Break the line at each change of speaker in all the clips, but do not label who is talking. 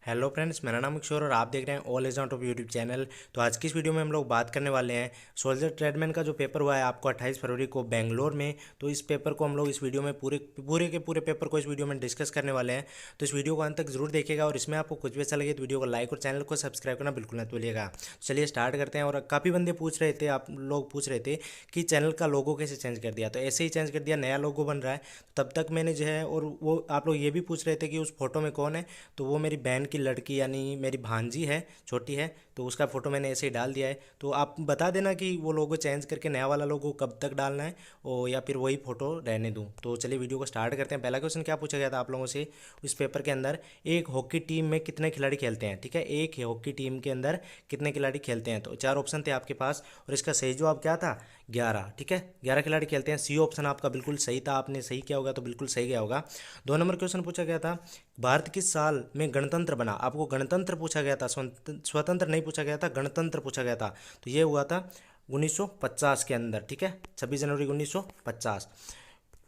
Hello friends, मेरा नाम किशोर और आप देख रहे हैं all is out of YouTube channel. तो आज की इस वीडियो में हम लोग बात करने वाले हैं सोल्जर ट्रेडमैन का जो पेपर हुआ है आपको 28 फरवरी को बेंगलोर में। तो इस पेपर को हम लोग इस वीडियो में पूरे पेपर को इस वीडियो में डिस्कस करने वाले हैं। तो इस वीडियो को अंत तक जरूर देखिएगा और इसमें आपको कुछ भी अच्छा लगे तो वीडियो को लाइक और चैनल को सब्सक्राइब करना बिल्कुल ना भूलिएगा। तो चलिए स्टार्ट करते हैं। और काफ़ी बंदे पूछ रहे थे, आप लोग पूछ रहे थे कि चैनल का लोगो कैसे चेंज कर दिया। तो ऐसे ही चेंज कर दिया, नया लोगो बन रहा है। तब तक मैंने जो है, और वो आप लोग ये भी पूछ रहे थे कि उस फोटो में कौन है। तो वो मेरी बहन की लड़की यानी मेरी भांजी है, छोटी है। तो उसका फ़ोटो मैंने ऐसे ही डाल दिया है। तो आप बता देना कि वो लोगो चेंज करके नया वाला लोगो कब तक डालना है, और या फिर वही फ़ोटो रहने दूँ। तो चलिए वीडियो को स्टार्ट करते हैं। पहला क्वेश्चन क्या पूछा गया था आप लोगों से इस पेपर के अंदर, एक हॉकी टीम में कितने खिलाड़ी खेलते हैं। ठीक है, एक हॉकी टीम के अंदर कितने खिलाड़ी खेलते हैं। तो चार ऑप्शन थे आपके पास और इसका सही जवाब क्या था, 11। ठीक है, 11 खिलाड़ी खेलते हैं। सी ऑप्शन आपका बिल्कुल सही था, आपने सही किया होगा तो बिल्कुल सही गया होगा। 2 नंबर क्वेश्चन पूछा गया था, भारत किस साल में गणतंत्र बना। आपको गणतंत्र पूछा गया था, स्वतंत्र नहीं पूछा गया था, गणतंत्र पूछा गया था। तो ये हुआ था 1950 के अंदर। ठीक है, 26 जनवरी 1950।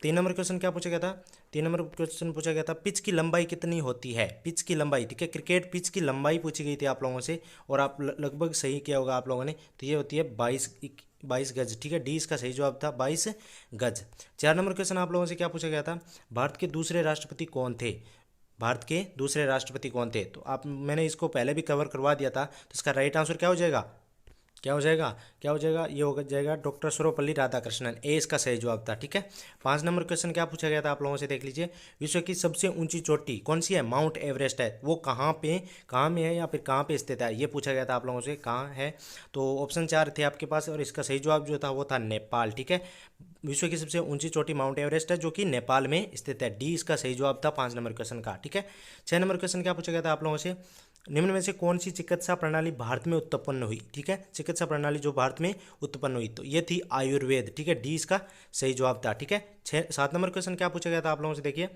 3 नंबर क्वेश्चन क्या पूछा गया था, 3 नंबर क्वेश्चन पूछा गया था, पिच की लंबाई कितनी होती है। पिच की लंबाई, ठीक है, क्रिकेट पिच की लंबाई पूछी गई थी आप लोगों से और आप लगभग सही किया होगा आप लोगों ने। तो ये होती है 22 गज। ठीक है, डी इसका सही जवाब था, 22 गज। 4 नंबर क्वेश्चन आप लोगों से क्या पूछा गया था, भारत के दूसरे राष्ट्रपति कौन थे। भारत के दूसरे राष्ट्रपति कौन थे। तो आप, मैंने इसको पहले भी कवर करवा दिया था। तो इसका राइट आंसर क्या हो जाएगा, क्या हो जाएगा, क्या हो जाएगा, ये हो जाएगा डॉक्टर सर्वपल्ली राधाकृष्णन। ए इसका सही जवाब था। ठीक है, 5 नंबर क्वेश्चन क्या पूछा गया था आप लोगों से, देख लीजिए। विश्व की सबसे ऊंची चोटी कौन सी है, माउंट एवरेस्ट है। वो कहाँ में है या फिर कहाँ पे स्थित है, ये पूछा गया था आप लोगों से, कहाँ है। तो ऑप्शन 4 थे आपके पास और इसका सही जवाब जो था वो था नेपाल। ठीक है, विश्व की सबसे ऊंची चोटी माउंट एवरेस्ट है जो कि नेपाल में स्थित है। डी इसका सही जवाब था 5 नंबर क्वेश्चन का। ठीक है, 6 नंबर क्वेश्चन क्या पूछा गया था आप लोगों से, निम्न में से कौन सी चिकित्सा प्रणाली भारत में उत्पन्न हुई। ठीक है, चिकित्सा प्रणाली जो भारत में उत्पन्न हुई, तो ये थी आयुर्वेद। ठीक है, डी इसका सही जवाब था। ठीक है, 7 नंबर क्वेश्चन क्या पूछा गया था आप लोगों से, देखिए।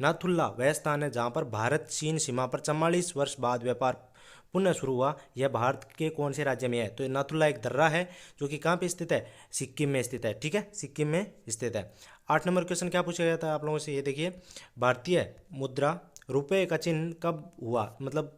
नाथुल्ला वह स्थान है जहाँ पर भारत चीन सीमा पर 44 वर्ष बाद व्यापार पुनः शुरू हुआ, यह भारत के कौन से राज्य में है। तो नाथुल्ला एक दर्रा है जो कि कहाँ पे स्थित है, सिक्किम में स्थित है। ठीक है, सिक्किम में स्थित है। 8 नंबर क्वेश्चन क्या पूछा गया था आप लोगों से, ये देखिए। भारतीय मुद्रा रुपये का चिन्ह कब हुआ, मतलब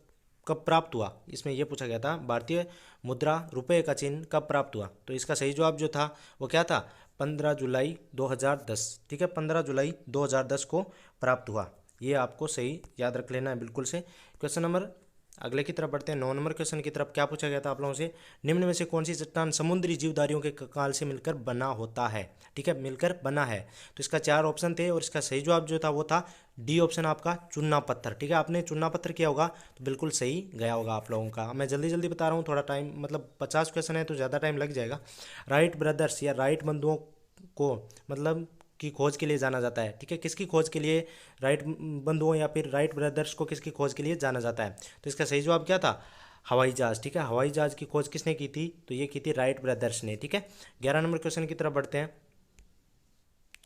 कब प्राप्त हुआ। इसमें यह पूछा गया था, भारतीय मुद्रा रुपये का चिन्ह कब प्राप्त हुआ। तो इसका सही जवाब जो था वो क्या था, 15 जुलाई 2010। ठीक है, 15 जुलाई 2010 को प्राप्त हुआ। ये आपको सही याद रख लेना है बिल्कुल से। क्वेश्चन नंबर अगले की तरफ बढ़ते हैं। 9 नंबर क्वेश्चन की तरफ क्या पूछा गया था आप लोगों से, निम्न में से कौन सी चट्टान समुद्री जीवधारियों के काल से मिलकर बना होता है। ठीक है, मिलकर बना है। तो इसका 4 ऑप्शन थे और इसका सही जवाब जो था वो था डी ऑप्शन आपका, चुन्ना पत्थर। ठीक है, आपने चुन्ना पत्थर किया होगा तो बिल्कुल सही गया होगा आप लोगों का। मैं जल्दी जल्दी बता रहा हूँ, थोड़ा टाइम, मतलब 50 क्वेश्चन है तो ज़्यादा टाइम लग जाएगा। राइट ब्रदर्स या राइट बंधुओं को मतलब की खोज के लिए जाना जाता है। ठीक है, किसकी खोज के लिए, राइट बंधुओं या फिर राइट ब्रदर्स को किसकी खोज के लिए जाना जाता है। तो इसका सही जवाब क्या था, हवाई जहाज। ठीक है, हवाई जहाज की खोज किसने की थी, तो ये की थी राइट ब्रदर्स ने। ठीक है, 11 नंबर क्वेश्चन की तरफ बढ़ते हैं।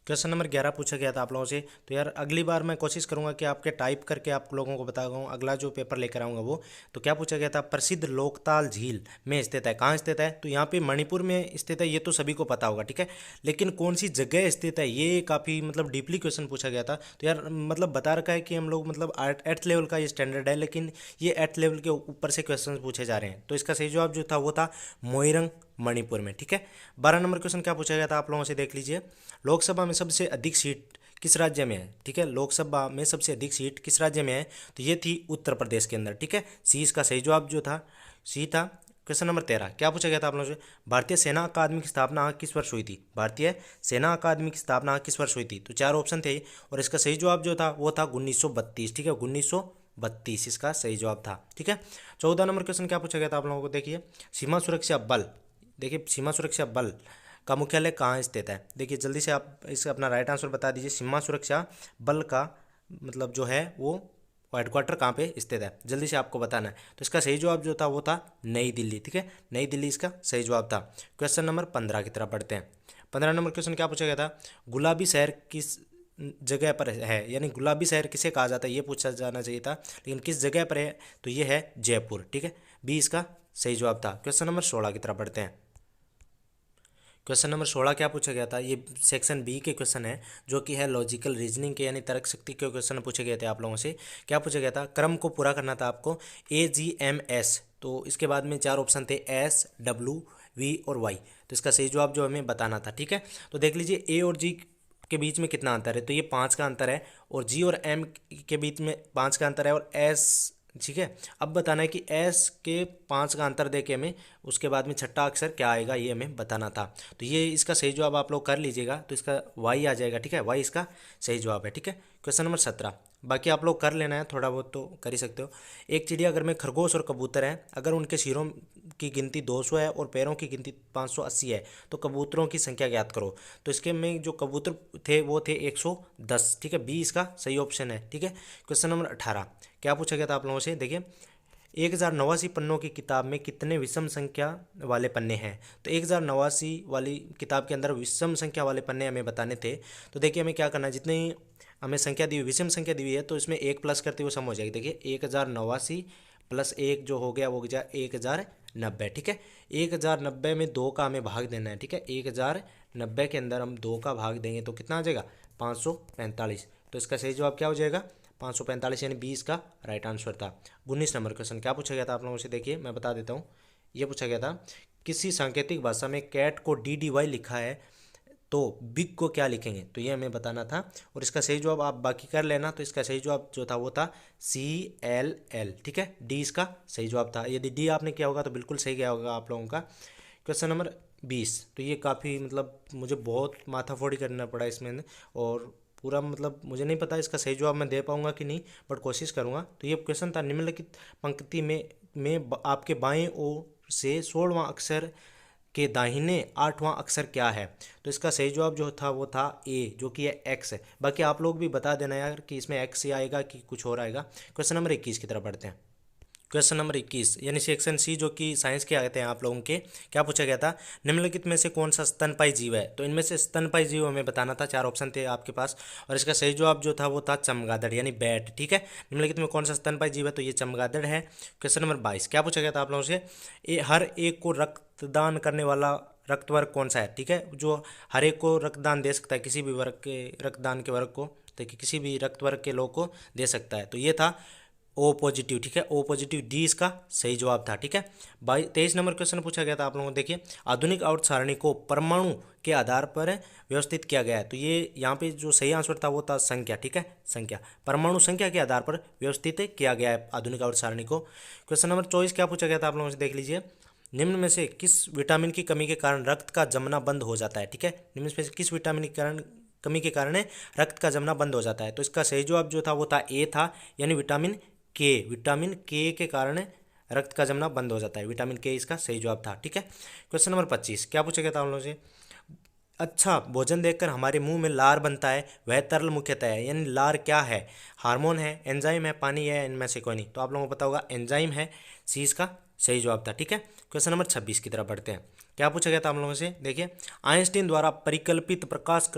क्वेश्चन नंबर 11 पूछा गया था आप लोगों से। तो यार अगली बार मैं कोशिश करूंगा कि आपके टाइप करके आप लोगों को बताऊँ, अगला जो पेपर लेकर आऊँगा वो। तो क्या पूछा गया था, प्रसिद्ध लोकताल झील में स्थित है, कहाँ स्थित है। तो यहाँ पे मणिपुर में स्थित है, ये तो सभी को पता होगा। ठीक है, लेकिन कौन सी जगह स्थित है, ये काफ़ी मतलब डीपली क्वेश्चन पूछा गया था। तो यार मतलब बता रखा है कि हम लोग मतलब 8th लेवल का ये स्टैंडर्ड है, लेकिन ये 8th लेवल के ऊपर से क्वेश्चन पूछे जा रहे हैं। तो इसका सही जवाब जो था वो था मोइरंग, मणिपुर में। ठीक है, 12 नंबर क्वेश्चन क्या पूछा गया था आप लोगों से, देख लीजिए। लोकसभा में सबसे अधिक सीट किस राज्य में है। ठीक है, लोकसभा में सबसे अधिक सीट किस राज्य में है। तो ये थी उत्तर प्रदेश के अंदर। ठीक है, सी इसका सही जवाब जो था, सी था। क्वेश्चन नंबर 13 क्या पूछा गया था आप लोगों से, भारतीय सेना अकादमी की स्थापना किस वर्ष हुई थी। भारतीय सेना अकादमी की स्थापना किस वर्ष हुई थी। तो 4 ऑप्शन थे और इसका सही जवाब जो था वो था 1932। ठीक है, 1932 इसका सही जवाब था। ठीक है, 14 नंबर क्वेश्चन क्या पूछा गया था आप लोगों को, देखिए। सीमा सुरक्षा बल, देखिए सीमा सुरक्षा बल का मुख्यालय कहाँ स्थित है। देखिए जल्दी से आप इसका अपना राइट आंसर बता दीजिए। सीमा सुरक्षा बल का मतलब जो है वो हेडक्वार्टर कहाँ पे स्थित है, जल्दी से आपको बताना है। तो इसका सही जवाब जो था वो था नई दिल्ली। ठीक है, नई दिल्ली इसका सही जवाब था। क्वेश्चन नंबर 15 की तरफ बढ़ते हैं। 15 नंबर क्वेश्चन क्या पूछा गया था, गुलाबी शहर किस जगह पर है, यानी गुलाबी शहर किसे कहा जाता है ये पूछा जाना चाहिए था, लेकिन किस जगह पर है, तो ये है जयपुर। ठीक है, बी इसका सही जवाब था। क्वेश्चन नंबर 16 की तरफ बढ़ते हैं। क्वेश्चन नंबर 16 क्या पूछा गया था, ये सेक्शन बी के क्वेश्चन है जो कि है लॉजिकल रीजनिंग के यानी तर्क शक्ति के क्वेश्चन पूछे गए थे आप लोगों से। क्या पूछा गया था, क्रम को पूरा करना था आपको AGMS, तो इसके बाद में 4 ऑप्शन थे SW V और Y, तो इसका सही जवाब जो हमें बताना था। ठीक है, तो देख लीजिए A और G के बीच में कितना अंतर है, तो ये 5 का अंतर है, और G और M के बीच में 5 का अंतर है, और S, ठीक है। अब बताना है कि S के 5 का अंतर दे के हमें उसके बाद में छठा अक्षर क्या आएगा ये हमें बताना था। तो ये इसका सही जवाब आप लोग कर लीजिएगा, तो इसका Y आ जाएगा। ठीक है, Y इसका सही जवाब है। ठीक है, क्वेश्चन नंबर 17, बाकी आप लोग कर लेना है, थोड़ा बहुत तो कर ही सकते हो। एक चिड़ियाघर में खरगोश और कबूतर हैं, अगर उनके सिरों की गिनती 200 है और पैरों की गिनती 580 है तो कबूतरों की संख्या ज्ञात करो। तो इसके में जो कबूतर थे वो थे 110। ठीक है, बी इसका सही ऑप्शन है। ठीक है, क्वेश्चन नंबर 18 क्या पूछा गया था आप लोगों से, देखिए 1089 पन्नों की किताब में कितने विषम संख्या वाले पन्ने हैं। तो 1089 वाली किताब के अंदर विषम संख्या वाले पन्ने हमें बताने थे। तो देखिए हमें क्या करना है, जितनी हमें संख्या दी हुई विषम संख्या दी हुई है तो इसमें 1 प्लस करते हुए सम हो जाएगी। देखिए 1089 प्लस 1 जो हो गया वो हो गया 1090। ठीक है, 1090 में 2 का हमें भाग देना है। ठीक है, 1090 के अंदर हम 2 का भाग देंगे तो कितना आ जाएगा 545। तो इसका सही जवाब क्या हो जाएगा 545, यानी 20 का राइट आंसर था। 19 नंबर क्वेश्चन क्या पूछा गया था आप लोगों से, देखिए मैं बता देता हूँ। ये पूछा गया था किसी सांकेतिक भाषा में कैट को DDY लिखा है तो बिग को क्या लिखेंगे, तो ये हमें बताना था, और इसका सही जवाब आप बाकी कर लेना। तो इसका सही जवाब जो था वो था CLL। ठीक है, डी इसका सही जवाब था। यदि डी आपने किया होगा तो बिल्कुल सही गया होगा आप लोगों का। क्वेश्चन नंबर 20, तो ये काफ़ी मतलब मुझे बहुत माथाफोड़ी करना पड़ा इसमें, और पूरा मतलब मुझे नहीं पता इसका सही जवाब मैं दे पाऊंगा कि नहीं, बट कोशिश करूंगा। तो ये क्वेश्चन था, निम्नलिखित पंक्ति में आपके बाएं ओर से 16वां अक्षर के दाहिने 8वां अक्षर क्या है। तो इसका सही जवाब जो था वो था ए, जो कि है एक्स है। बाकी आप लोग भी बता देना यार कि इसमें एक्स ही आएगा कि कुछ और आएगा। क्वेश्चन नंबर 21 की तरफ बढ़ते हैं। क्वेश्चन नंबर 21 यानी सेक्शन सी जो कि साइंस के आते हैं आप लोगों के, क्या पूछा गया था, निम्नलिखित में से कौन सा स्तनपायी जीव है। तो इनमें से स्तनपायी जीव हमें बताना था, 4 ऑप्शन थे आपके पास, और इसका सही जवाब जो था वो था चमगादड़ यानी बैट। ठीक है, निम्नलिखित में कौन सा स्तनपायी जीव है, तो ये चमगादड़ है। क्वेश्चन नंबर 22 क्या पूछा गया था आप लोगों से, हर एक को रक्तदान करने वाला रक्त वर्ग कौन सा है। ठीक है, जो हर एक को रक्तदान दे सकता है, किसी भी वर्ग के रक्तदान के वर्ग को, देखिए किसी भी रक्त वर्ग के लोग को दे सकता है, तो ये था O पॉजिटिव। ठीक है, O पॉजिटिव डी इसका सही जवाब था। ठीक है, 23 नंबर क्वेश्चन पूछा गया था आप लोगों को, देखिए आधुनिक आवर्त सारणी को परमाणु के आधार पर व्यवस्थित किया गया है। तो ये यहाँ पे जो सही आंसर था वो था संख्या। ठीक है, संख्या, परमाणु संख्या के आधार पर व्यवस्थित किया गया है आधुनिक आवर्त सारणी को। क्वेश्चन नंबर 24 क्या पूछा गया था आप लोगों से, देख लीजिए निम्न में से किस विटामिन की कमी के कारण रक्त का जमना बंद हो जाता है। ठीक है, निम्न में से किस विटामिन के कारण कमी के कारण रक्त का जमना बंद हो जाता है। तो इसका सही जवाब जो था वो था ए था, यानी विटामिन के के कारण रक्त का जमना बंद हो जाता है। विटामिन के इसका सही जवाब था। ठीक है, क्वेश्चन नंबर 25 क्या पूछा गया था हम लोगों से, अच्छा भोजन देखकर हमारे मुंह में लार बनता है, वह तरल मुख्यतः है, यानी लार क्या है, हार्मोन है, एंजाइम है, पानी है, इनमें से कोई नहीं। तो आप लोगों को पता होगा एंजाइम है, सी इसका सही जवाब था। ठीक है, क्वेश्चन नंबर 26 की तरफ बढ़ते हैं। क्या पूछा गया था हम लोगों से, देखिए आइंस्टीन द्वारा परिकल्पित प्रकाश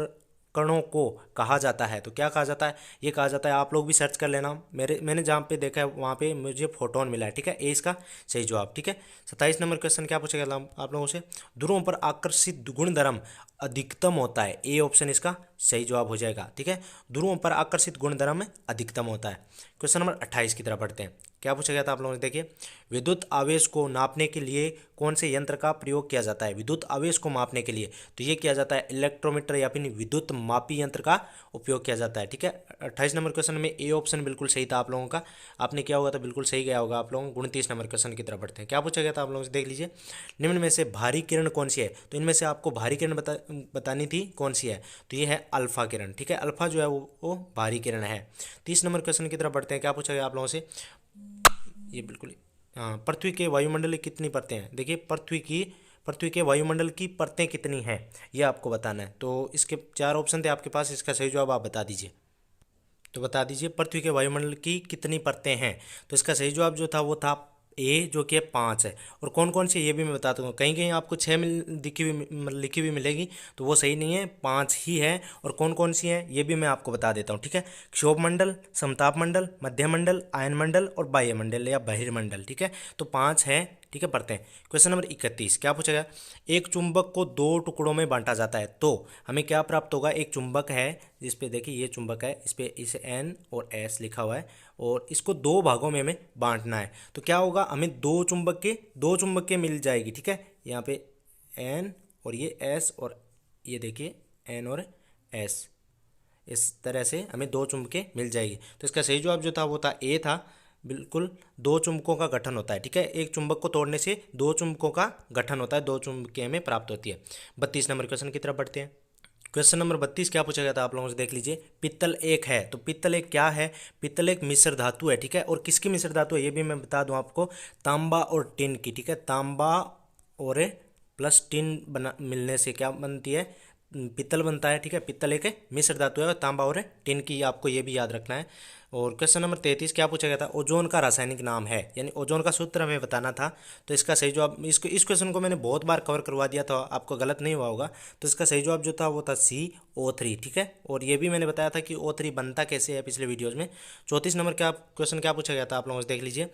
कणों को कहा जाता है। तो क्या कहा जाता है, ये कहा जाता है, आप लोग भी सर्च कर लेना, मैंने जहाँ पे देखा है वहाँ पे मुझे फोटोन मिला है। ठीक है, ए इसका सही जवाब। ठीक है, 27 नंबर क्वेश्चन क्या पूछा गया था आप लोगों से, ध्रुवों पर आकर्षित गुणधर्म अधिकतम होता है, ए ऑप्शन इसका सही जवाब हो जाएगा। ठीक है, ध्रुवों पर आकर्षित गुणधर्म अधिकतम होता है। क्वेश्चन नंबर 28 की तरफ बढ़ते हैं। क्या पूछा गया था आप लोगों ने, देखिए विद्युत आवेश को नापने के लिए कौन से यंत्र का प्रयोग किया जाता है। विद्युत आवेश को मापने के लिए तो ये किया जाता है इलेक्ट्रोमीटर या फिर विद्युत मापी यंत्र का उपयोग किया जाता है। ठीक है, 28 नंबर क्वेश्चन में ए ऑप्शन बिल्कुल सही था आप लोगों का, आपने क्या होगा तो बिल्कुल सही गया होगा आप लोगों को। 29 नंबर क्वेश्चन की तरफ बढ़ते हैं। क्या पूछा गया था आप लोगों से, देख लीजिए निम्न में से भारी किरण कौन सी है। तो इनमें से आपको भारी किरण बतानी थी कौन सी है, तो ये है अल्फा किरण। ठीक है, अल्फा जो है वो भारी किरण है। 30 नंबर क्वेश्चन की तरफ बढ़ते हैं। क्या पूछा गया आप लोगों से, ये बिल्कुल हाँ, पृथ्वी के वायुमंडल की कितनी परतें हैं। देखिए पृथ्वी के वायुमंडल की परतें कितनी हैं ये आपको बताना है। तो इसके 4 ऑप्शन थे आपके पास, इसका सही जवाब आप बता दीजिए। तो बता दीजिए पृथ्वी के वायुमंडल की कितनी परतें हैं। तो इसका सही जवाब जो था वो था ए, जो कि 5 है। और कौन कौन सी ये भी मैं बता दूंगा, कहीं कहीं आपको 6 लिखी हुई मिलेगी तो वो सही नहीं है, 5 ही है। और कौन कौन सी हैं ये भी मैं आपको बता देता हूँ। ठीक है, क्षोभ मंडल, समताप मंडल, मध्यमंडल, आयन मंडल और बाह्यमंडल या बहिर्मंडल। ठीक है, तो 5 है ठीक है, पढ़ते हैं। क्वेश्चन नंबर 31 क्या पूछा गया, एक चुंबक को दो टुकड़ों में बांटा जाता है तो हमें क्या प्राप्त होगा। एक चुंबक है जिस पे देखिए ये चुंबक है, इस पे इसे N और S लिखा हुआ है और इसको दो भागों में हमें बांटना है तो क्या होगा, हमें दो चुंबक के मिल जाएगी। ठीक है, यहाँ पे N और ये S और ये देखिए N और S, इस तरह से हमें दो चुंबकें मिल जाएगी। तो इसका सही जवाब जो था वो था ए था, बिल्कुल दो चुंबकों का गठन होता है। ठीक है, एक चुंबक को तोड़ने से दो चुंबकों का गठन होता है, दो चुंबकें हमें प्राप्त होती है। 32 नंबर क्वेश्चन की तरफ बढ़ते हैं। क्वेश्चन नंबर 32 क्या पूछा गया था आप लोगों से देख लीजिए। पित्तल एक है तो पित्तल एक क्या है, पित्तल एक मिश्र धातु है। ठीक है, और किसकी मिश्र धातु है ये भी मैं बता दूं आपको, तांबा और टिन की। ठीक है, तांबा और प्लस टिन बना मिलने से क्या बनती है, पित्तल बनता है। ठीक है, पित्तल एक मिश्र धातु है और तांबा और टिन की, आपको ये भी याद रखना है। और क्वेश्चन नंबर 33 क्या पूछा गया था, ओजोन का रासायनिक नाम है, यानी ओजोन का सूत्र हमें बताना था। तो इसका सही जवाब, इस क्वेश्चन को मैंने बहुत बार कवर करवा दिया था, आपको गलत नहीं हुआ होगा। तो इसका सही जवाब जो था वो था CO3। ठीक है, और ये भी मैंने बताया था कि O3 बनता कैसे है पिछले वीडियोज़ में। 34 नंबर क्या क्वेश्चन क्या पूछा गया था आप लोगों से देख लीजिए।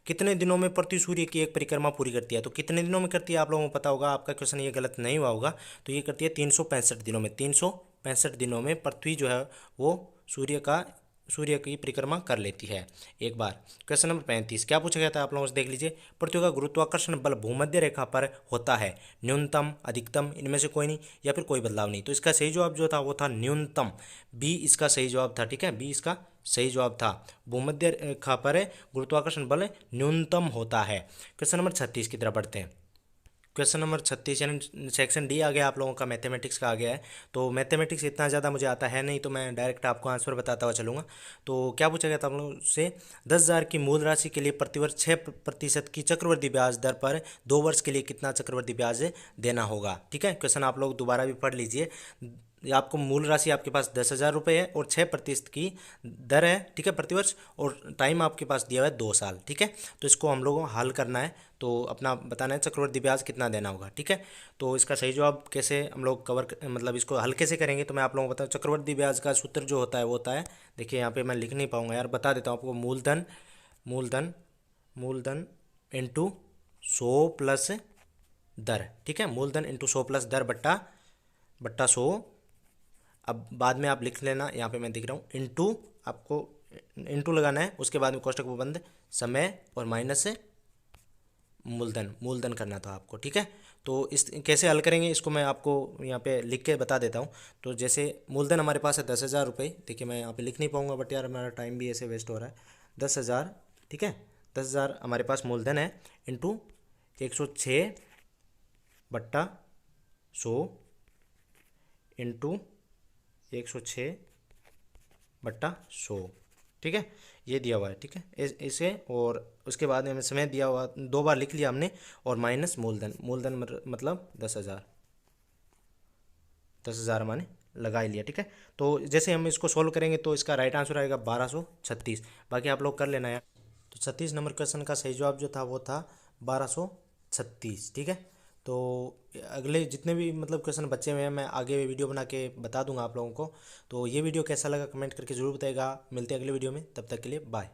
कितने दिनों में पृथ्वी सूर्य की एक परिक्रमा पूरी करती है, तो कितने दिनों में करती है आप लोगों को पता होगा, आपका क्वेश्चन ये गलत नहीं हुआ होगा। तो ये करती है 365 दिनों में, 365 दिनों में पृथ्वी जो है वो सूर्य की परिक्रमा कर लेती है एक बार। क्वेश्चन नंबर 35 क्या पूछा गया था आप लोगों से देख लीजिए। पृथ्वी का गुरुत्वाकर्षण बल भूमध्य रेखा पर होता है, न्यूनतम अधिकतम इनमें से कोई नहीं या फिर कोई बदलाव नहीं। तो इसका सही जवाब जो था वो था न्यूनतम, बी इसका सही जवाब था। ठीक है, बी इसका सही जवाब था, भूमध्य रेखा पर गुरुत्वाकर्षण बल न्यूनतम होता है। क्वेश्चन नंबर 36 की तरफ बढ़ते हैं। क्वेश्चन नंबर 36 यानी सेक्शन डी आ गया आप लोगों का, मैथमेटिक्स का आ गया है। तो मैथमेटिक्स इतना ज़्यादा मुझे आता है नहीं, तो मैं डायरेक्ट आपको आंसर बताता हुआ चलूँगा। तो क्या पूछा गया था आप लोगों से, 10,000 की मूल राशि के लिए प्रतिवर्ष 6% की चक्रवृद्धि ब्याज दर पर 2 वर्ष के लिए कितना चक्रवृद्धि ब्याज देना होगा। ठीक है, क्वेश्चन आप लोग दोबारा भी पढ़ लीजिए। आपको मूल राशि आपके पास 10,000 रुपये है और 6% की दर है। ठीक है, प्रतिवर्ष, और टाइम आपके पास दिया हुआ है 2 साल। ठीक है, तो इसको हम लोगों को हल करना है, तो अपना बताना है चक्रवृद्धि ब्याज कितना देना होगा। ठीक है, तो इसका सही जवाब कैसे हम लोग मतलब इसको हल कैसे करेंगे, तो मैं आप लोगों को बताऊँ। चक्रवृद्धि ब्याज का सूत्र जो होता है वो होता है, देखिए यहाँ पे मैं लिख नहीं पाऊंगा यार, बता देता हूँ आपको। मूलधन इंटू 100 प्लस दर। ठीक है, मूलधन इंटू 100 प्लस दर बट्टा 100। अब बाद में आप लिख लेना, यहाँ पे मैं दिख रहा हूँ इंटू, आपको इंटू लगाना है, उसके बाद में कोष्टक बंद, समय और माइनस से मूलधन करना था आपको। ठीक है, तो इस कैसे हल करेंगे इसको मैं आपको यहाँ पे लिख के बता देता हूँ। तो जैसे मूलधन हमारे पास है 10,000 रुपये, देखिए मैं यहाँ पे लिख नहीं पाऊंगा बट यार हमारा टाइम भी ऐसे वेस्ट हो रहा है। 10,000, ठीक है, 10,000 हमारे पास मूलधन है, इंटू 106 बट्टा 100 इंटू 106 बट्टा 100। ठीक है, ये दिया हुआ है। ठीक है, इसे, और उसके बाद में हमें समय दिया हुआ 2 बार लिख लिया हमने, और माइनस मूलधन मतलब 10,000 मैंने लगा ही लिया। ठीक है, तो जैसे हम इसको सोल्व करेंगे तो इसका राइट आंसर आएगा 1236। बाकी आप लोग कर लेना यार। तो 36 नंबर क्वेश्चन का सही जवाब जो था वो था 1236। ठीक है, तो अगले जितने भी मतलब क्वेश्चन बचे हुए हैं मैं आगे वीडियो बना के बता दूंगा आप लोगों को। तो ये वीडियो कैसा लगा कमेंट करके ज़रूर बताइएगा। मिलते हैं अगले वीडियो में, तब तक के लिए बाय।